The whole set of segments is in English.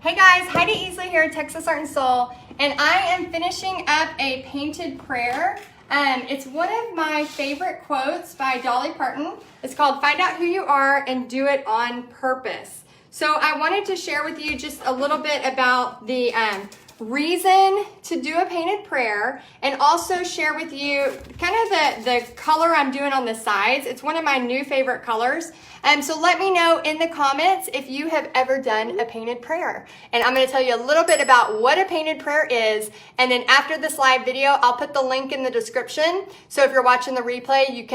Hey guys, Heidi Easley here at Texas Art and Soul, and I am finishing up a painted prayer. It's one of my favorite quotes by Dolly Parton. It's called "Find out who you are and do it on purpose." So I wanted to share with you just a little bit about the reason to do a painted prayer, and also share with you kind of the color I'm doing on the sides. It's one of my new favorite colors. So let me know in the comments if you have ever done a painted prayer. And I'm going to tell you a little bit about what a painted prayer is, and then after this live video, I'll put the link in the description. So if you're watching the replay, you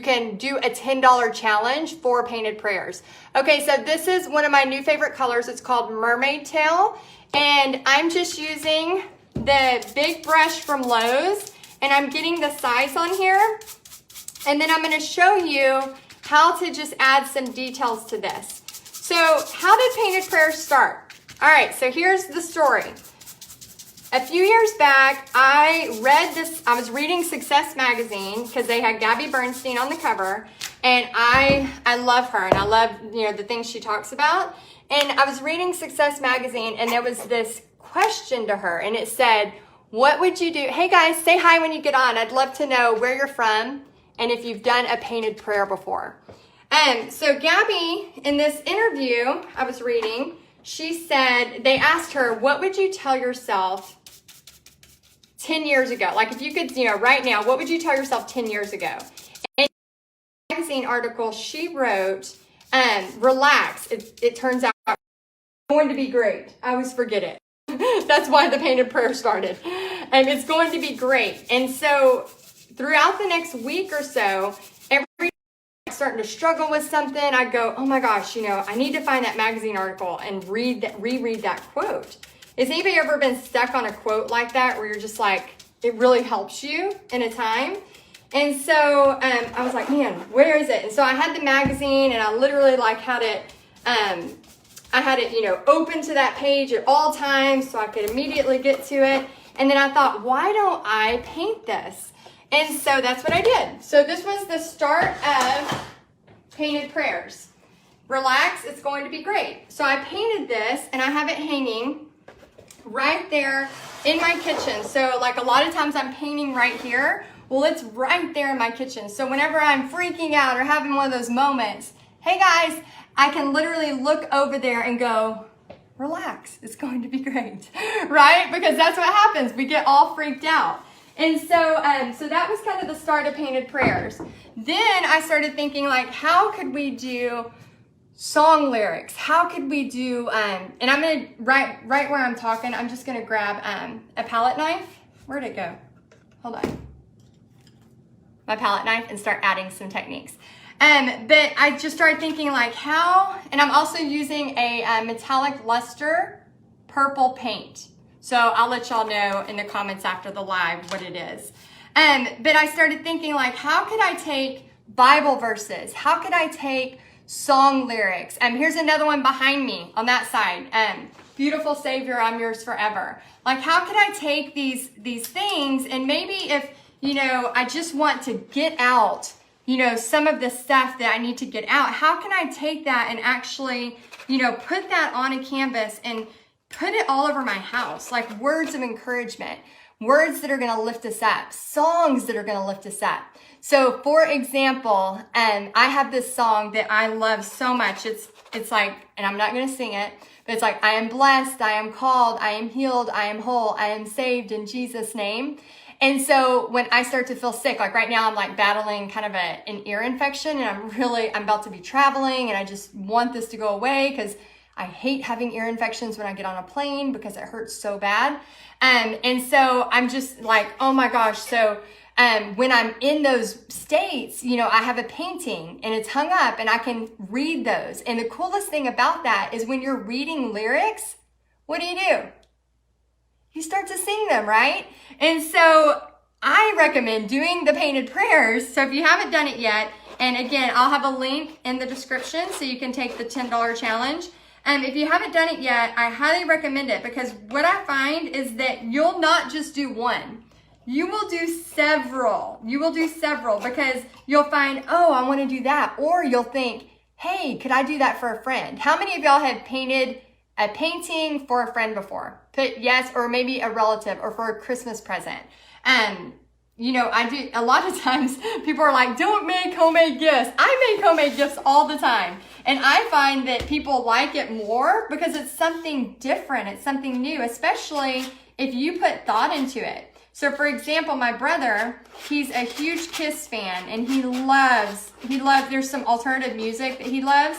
can do a $10 challenge for painted prayers. Okay, so this is one of my new favorite colors. It's called Mermaid Tail. And I'm just using the big brush from Lowe's, and I'm getting the size on here. And then I'm going to show you how to just add some details to this. So how did painted prayers start? All right, so here's the story. A few years back, I was reading Success magazine because they had Gabby Bernstein on the cover, and I love her, and I love, the things she talks about. And I was reading Success magazine, and there was this question to her, and it said, what would you do? Hey guys, say hi when you get on. I'd love to know where you're from and if you've done a painted prayer before. So Gabby, in this interview I was reading, she said, they asked her, what would you tell yourself 10 years ago? Like if you could, right now, what would you tell yourself 10 years ago? And in the magazine article she wrote, relax, it turns out it's going to be great. I always forget it. That's why the painted prayer started. And it's going to be great. And so throughout the next week or so, every time I'm starting to struggle with something, I go, oh my gosh, I need to find that magazine article and reread that quote. Has anybody ever been stuck on a quote like that where you're just like, it really helps you in a time? And so I was like, man, where is it? And so I had the magazine, and I literally had it, open to that page at all times so I could immediately get to it. And then I thought, why don't I paint this? And so that's what I did. So this was the start of painted prayers. Relax, it's going to be great. So I painted this, and I have it hanging right there in my kitchen. So like a lot of times I'm painting right here. Well, it's right there in my kitchen. So whenever I'm freaking out or having one of those moments, hey guys, I can literally look over there and go, relax, it's going to be great, right? Because that's what happens. We get all freaked out. And so, so that was kind of the start of painted prayers. Then I started thinking, like, how could we do song lyrics? How could we do, and I'm going to, right where I'm talking, I'm just going to grab a palette knife. Where'd it go? Hold on. My palette knife, and start adding some techniques. But I just started thinking like how, and I'm also using a metallic luster purple paint. So I'll let y'all know in the comments after the live what it is. But I started thinking like, how could I take Bible verses? How could I take song lyrics? Here's another one behind me on that side. Beautiful Savior, I'm yours forever. Like, how could I take these things, and maybe if, I just want to get out, some of the stuff that I need to get out, how can I take that and actually, put that on a canvas and put it all over my house, like words of encouragement, words that are going to lift us up, songs that are going to lift us up. So for example, I have this song that I love so much. It's like, and I'm not going to sing it, but it's like, I am blessed, I am called, I am healed, I am whole, I am saved in Jesus' name. And so when I start to feel sick, like right now I'm like battling kind of an ear infection, and I'm about to be traveling, and I just want this to go away because I hate having ear infections when I get on a plane because it hurts so bad. And so I'm just like, oh my gosh. So when I'm in those states, I have a painting, and it's hung up, and I can read those. And the coolest thing about that is when you're reading lyrics, what do? You start to sing them, right? And so I recommend doing the painted prayers. So if you haven't done it yet, and again, I'll have a link in the description so you can take the $10 challenge. And if you haven't done it yet, I highly recommend it, because what I find is that you'll not just do one. You will do several. Because you'll find, oh, I want to do that. Or you'll think, hey, could I do that for a friend? How many of y'all have painted a painting for a friend before? Put yes, or maybe a relative, or for a Christmas present. You know, I do, a lot of times people are like, don't make homemade gifts. I make homemade gifts all the time. And I find that people like it more because it's something different. It's something new, especially if you put thought into it. So for example, my brother, he's a huge Kiss fan, and he loves, there's some alternative music that he loves,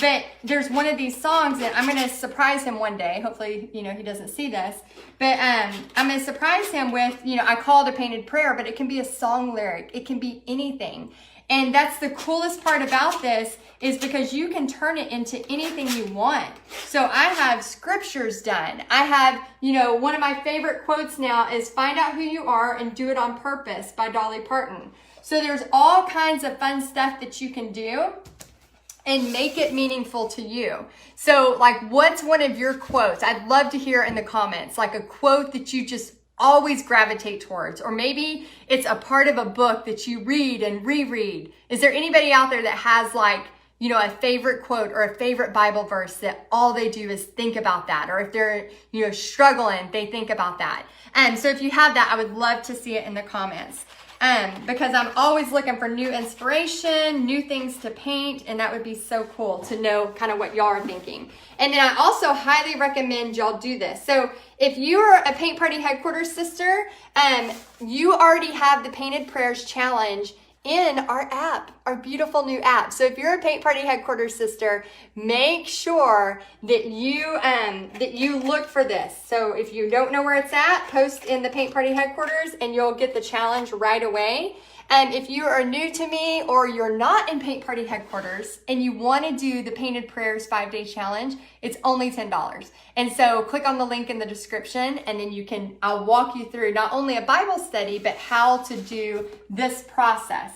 but there's one of these songs that I'm going to surprise him one day. Hopefully, you know, he doesn't see this, but I'm going to surprise him with, you know, I call it a painted prayer, but it can be a song lyric. It can be anything. And that's the coolest part about this, is because you can turn it into anything you want. So I have scriptures done. I have, you know, one of my favorite quotes now is "Find out who you are and do it on purpose" by Dolly Parton. So there's all kinds of fun stuff that you can do and make it meaningful to you. So like, what's one of your quotes? I'd love to hear in the comments, like a quote that you just always gravitate towards, or maybe it's a part of a book that you read and reread. Is there anybody out there that has, like, you know, a favorite quote or a favorite Bible verse that all they do is think about that? Or if they're, you know, struggling, they think about that. And so if you have that, I would love to see it in the comments. Because I'm always looking for new inspiration, new things to paint, and that would be so cool to know kind of what y'all are thinking. And then I also highly recommend y'all do this. So if you are a Paint Party Headquarters sister, you already have the Painted Prayers Challenge in our app, our beautiful new app. So if you're a Paint Party Headquarters sister, make sure that you look for this. So if you don't know where it's at, post in the Paint Party Headquarters and you'll get the challenge right away. And if you are new to me, or you're not in Paint Party Headquarters and you want to do the Painted Prayers 5-day challenge, it's only $10. And so click on the link in the description, and then I'll walk you through not only a Bible study, but how to do this process.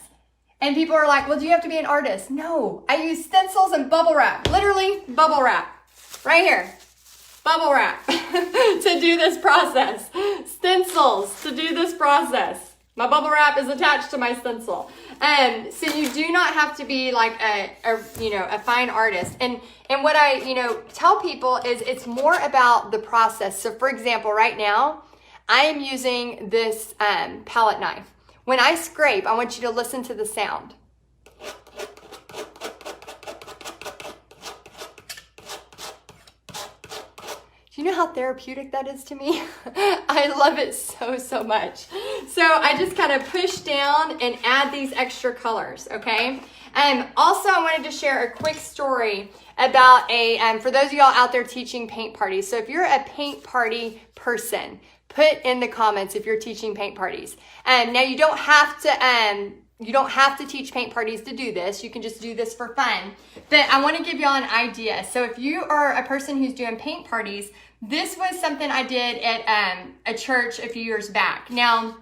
And people are like, well, do you have to be an artist? No, I use stencils and bubble wrap, literally bubble wrap right here. Bubble wrap to do this process. Stencils to do this process. My bubble wrap is attached to my stencil. So you do not have to be like a fine artist. And what I, tell people is it's more about the process. So for example, right now, I am using this palette knife. When I scrape, I want you to listen to the sound. Do you know how therapeutic that is to me? I love it so, so much. So I just kind of push down and add these extra colors, okay? Also, I wanted to share a quick story about for those of y'all out there teaching paint parties. So if you're a paint party person, put in the comments if you're teaching paint parties. Now you don't have to teach paint parties to do this. You can just do this for fun. But I want to give y'all an idea. So if you are a person who's doing paint parties, this was something I did at a church a few years back. Now,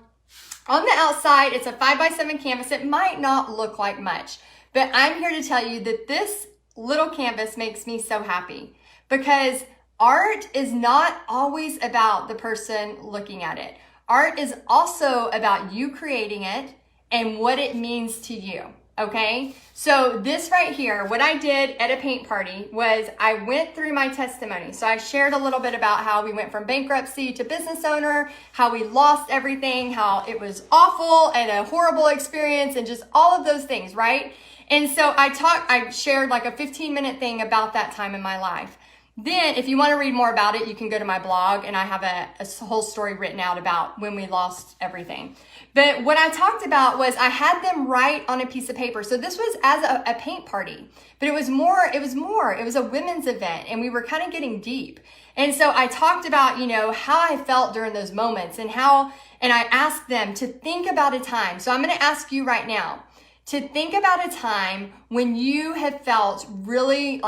on the outside, it's a 5x7 canvas. It might not look like much, but I'm here to tell you that this little canvas makes me so happy, because art is not always about the person looking at it. Art is also about you creating it and what it means to you, okay? So this right here, what I did at a paint party was I went through my testimony. So I shared a little bit about how we went from bankruptcy to business owner, how we lost everything, how it was awful and a horrible experience, and just all of those things, right? And so I shared like a 15-minute thing about that time in my life. Then, if you want to read more about it, you can go to my blog, and I have a whole story written out about when we lost everything. But what I talked about was I had them write on a piece of paper. So this was as a paint party, but it was a women's event, and we were kind of getting deep. And so I talked about, how I felt during those moments, and I asked them to think about a time. So I'm going to ask you right now to think about a time when you have felt really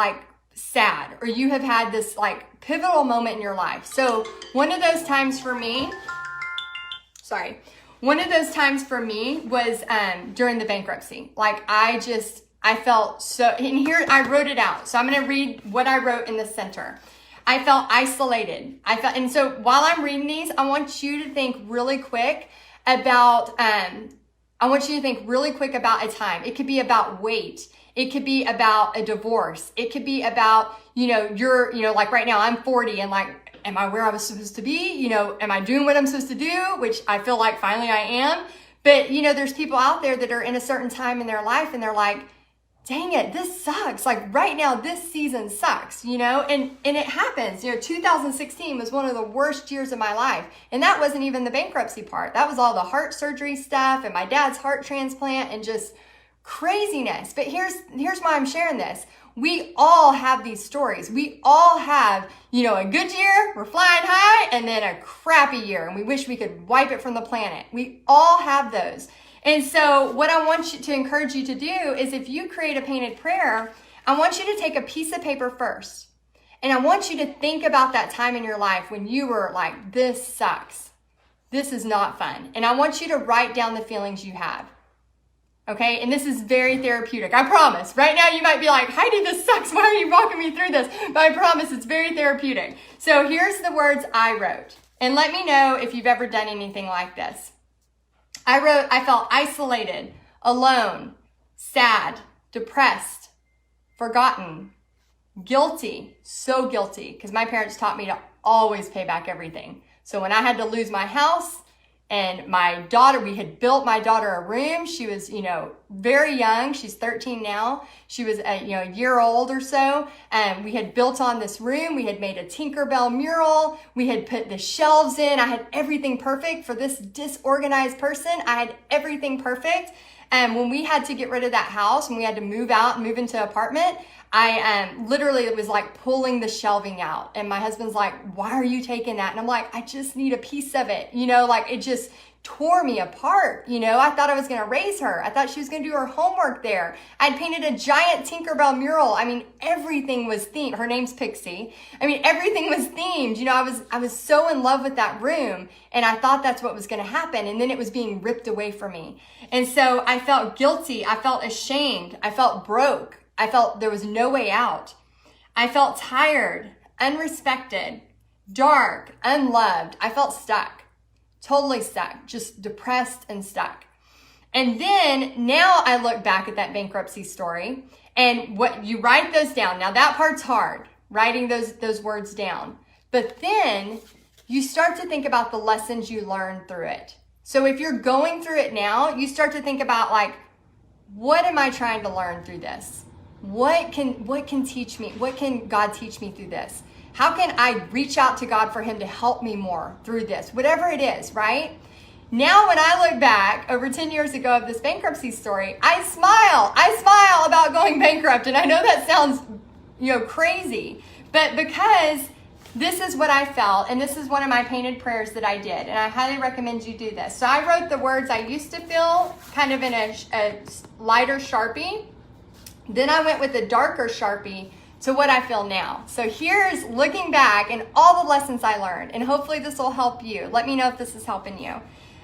sad, or you have had this pivotal moment in your life. So one of those times for me was during the bankruptcy. I felt so, and here I wrote it out. So I'm going to read what I wrote in the center. I felt isolated. And so while I'm reading these, I want you to think really quick about a time. It could be about weight. It could be about a divorce. It could be about, like right now I'm 40 and like, am I where I was supposed to be? Am I doing what I'm supposed to do? Which I feel like finally I am. But, there's people out there that are in a certain time in their life and they're like, dang it, this sucks. Like right now, this season sucks, and it happens. 2016 was one of the worst years of my life. And that wasn't even the bankruptcy part. That was all the heart surgery stuff and my dad's heart transplant and just craziness. But here's why I'm sharing this. We all have these stories. We all have, a good year, we're flying high, and then a crappy year, and we wish we could wipe it from the planet. We all have those. And so what I want you to encourage you to do is if you create a painted prayer, I want you to take a piece of paper first. And I want you to think about that time in your life when you were like, this sucks. This is not fun. And I want you to write down the feelings you have. Okay, and this is very therapeutic. I promise. Right now you might be like, Heidi, this sucks. Why are you walking me through this? But I promise it's very therapeutic. So here's the words I wrote. And let me know if you've ever done anything like this. I wrote, I felt isolated, alone, sad, depressed, forgotten, guilty, so guilty, because my parents taught me to always pay back everything. So when I had to lose my house, and my daughter, we had built my daughter a room. She was, very young. She's 13 now. She was, a year old or so. And we had built on this room. We had made a Tinkerbell mural. We had put the shelves in. I had everything perfect for this disorganized person. I had everything perfect. And when we had to get rid of that house and we had to move out and move into an apartment, I literally, it was like pulling the shelving out. And my husband's like, why are you taking that? And I'm like, I just need a piece of it. It just tore me apart. I thought I was going to raise her. I thought she was going to do her homework there. I'd painted a giant Tinkerbell mural. I mean, everything was themed. Her name's Pixie. I mean, everything was themed. I was so in love with that room and I thought that's what was going to happen. And then it was being ripped away from me. And so I felt guilty. I felt ashamed. I felt broke. I felt there was no way out. I felt tired, unrespected, dark, unloved. I felt stuck, totally stuck, just depressed and stuck. And then now I look back at that bankruptcy story and what you write those down. Now that part's hard, writing those words down. But then you start to think about the lessons you learned through it. So if you're going through it now, you start to think about like, what am I trying to learn through this? What can teach me? What can God teach me through this? How can I reach out to God for him to help me more through this? Whatever it is, right? Now, when I look back over 10 years ago of this bankruptcy story, I smile. I smile about going bankrupt. And I know that sounds, crazy, but because this is what I felt, and this is one of my painted prayers that I did, and I highly recommend you do this. So I wrote the words I used to feel kind of in a lighter Sharpie. Then I went with a darker Sharpie to what I feel now. So here's looking back and all the lessons I learned, and hopefully this will help you. Let me know if this is helping you.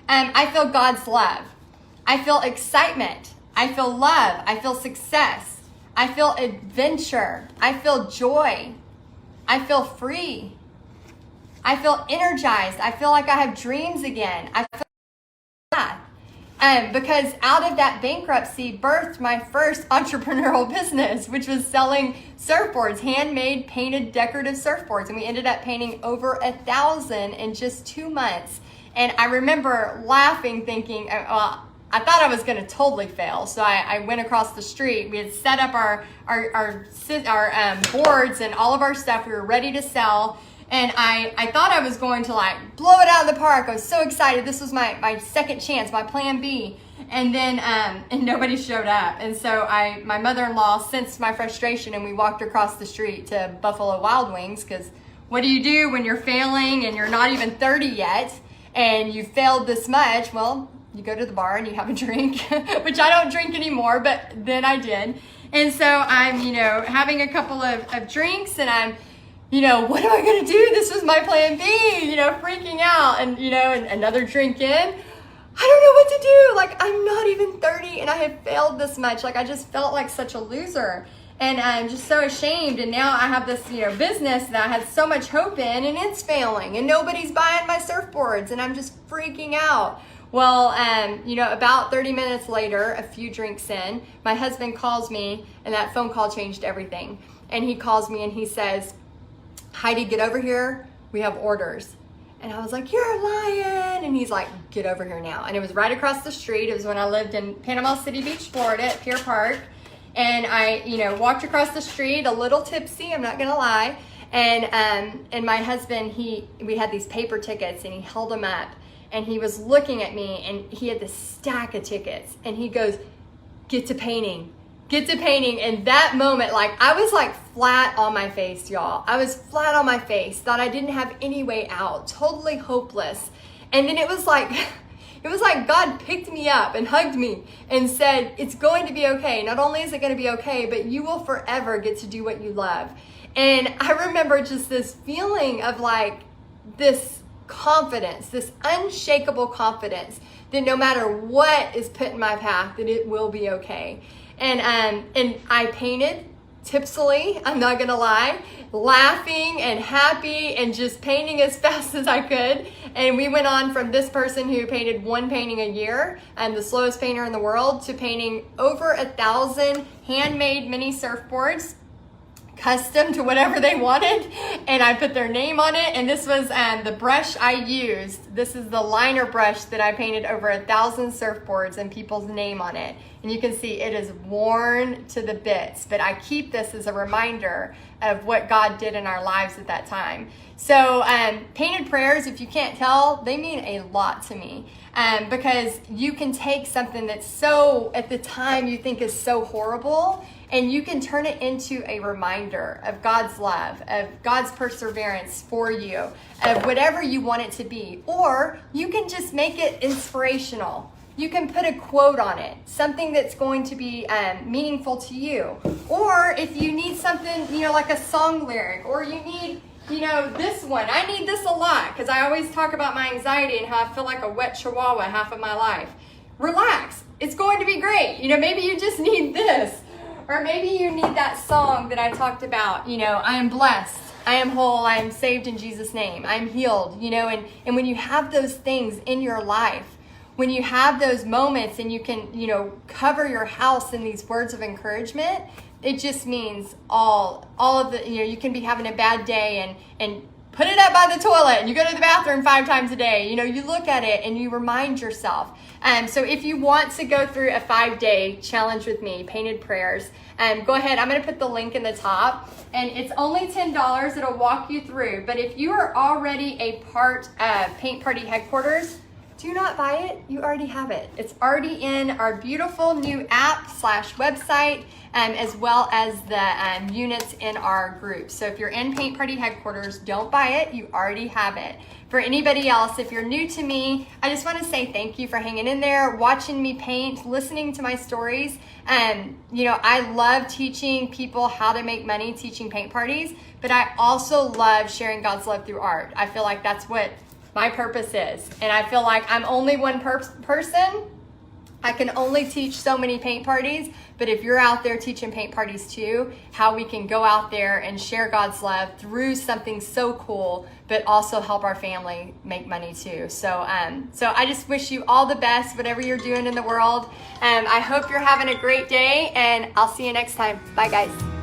I feel God's love. I feel excitement. I feel love. I feel success. I feel adventure. I feel joy. I feel free. I feel energized. I feel like I have dreams again. I feel because out of that bankruptcy birthed my first entrepreneurial business, which was selling surfboards, handmade, painted, decorative surfboards. And we ended up painting over 1,000 in just 2 months. And I remember laughing, thinking, well, I thought I was going to totally fail. So I went across the street. We had set up our boards and all of our stuff. We were ready to sell. And I thought I was going to like blow it out of the park. I was so excited. This was my second chance, my plan B. And then and nobody showed up. And so my mother-in-law sensed my frustration and we walked across the street to Buffalo Wild Wings, because what do you do when you're failing and you're not even 30 yet and you failed this much? Well, you go to the bar and you have a drink, which I don't drink anymore, but then I did. And so I'm, having a couple of drinks and I'm, what am I going to do? This was my plan B, freaking out and, and another drink in. I don't know what to do. Like, I'm not even 30 and I have failed this much. Like, I just felt like such a loser and I'm just so ashamed. And now I have this, business that I had so much hope in and it's failing and nobody's buying my surfboards and I'm just freaking out. Well, about 30 minutes later, a few drinks in, my husband calls me, and that phone call changed everything. And he calls me and he says, Heidi, get over here. We have orders. And I was like, you're lying. And he's like, get over here now. And it was right across the street. It was when I lived in Panama City Beach, Florida at Pier Park. And I, walked across the street a little tipsy, I'm not going to lie. And my husband, we had these paper tickets and he held them up and he was looking at me and he had this stack of tickets and he goes, get to painting. And that moment, I was flat on my face, y'all. I was flat on my face, thought I didn't have any way out, totally hopeless. And then it was like God picked me up and hugged me and said, it's going to be okay. Not only is it going to be okay, but you will forever get to do what you love. And I remember just this feeling of this confidence, this unshakable confidence that no matter what is put in my path, that it will be okay. And I painted tipsily, I'm not gonna lie, laughing and happy and just painting as fast as I could. And we went on from this person who painted one painting a year and the slowest painter in the world to painting over 1,000 handmade mini surfboards, custom to whatever they wanted, and I put their name on it. And this was the brush I used. This is the liner brush that I painted over 1,000 surfboards and people's name on it. And you can see it is worn to the bits, but I keep this as a reminder of what God did in our lives at that time. So painted prayers, if you can't tell, they mean a lot to me. Because you can take something that's so, at the time you think is so horrible, and you can turn it into a reminder of God's love, of God's perseverance for you, of whatever you want it to be. Or you can just make it inspirational. You can put a quote on it, something that's going to be meaningful to you. Or if you need something, like a song lyric, or you need, this one. I need this a lot because I always talk about my anxiety and how I feel like a wet chihuahua half of my life. Relax. It's going to be great. Maybe you just need this. Or maybe you need that song that I talked about, I am blessed, I am whole, I am saved in Jesus' name, I'm healed, and when you have those things in your life, when you have those moments and you can, cover your house in these words of encouragement, it just means all of the, you can be having a bad day and put it up by the toilet and you go to the bathroom 5 times a day. You look at it and you remind yourself. So if you want to go through a 5-day challenge with me, painted prayers, go ahead. I'm going to put the link in the top and it's only $10. It'll walk you through. But if you are already a part of Paint Party Headquarters, do not buy it. You already have it. It's already in our beautiful new app/website, as well as the units in our group. So if you're in Paint Party Headquarters, don't buy it. You already have it. For anybody else, if you're new to me, I just want to say thank you for hanging in there, watching me paint, listening to my stories. I love teaching people how to make money teaching paint parties, but I also love sharing God's love through art. I feel like that's what my purpose is. And I feel like I'm only one person. I can only teach so many paint parties, but if you're out there teaching paint parties too, how we can go out there and share God's love through something so cool, but also help our family make money too. So I just wish you all the best, whatever you're doing in the world. I hope you're having a great day, and I'll see you next time. Bye, guys.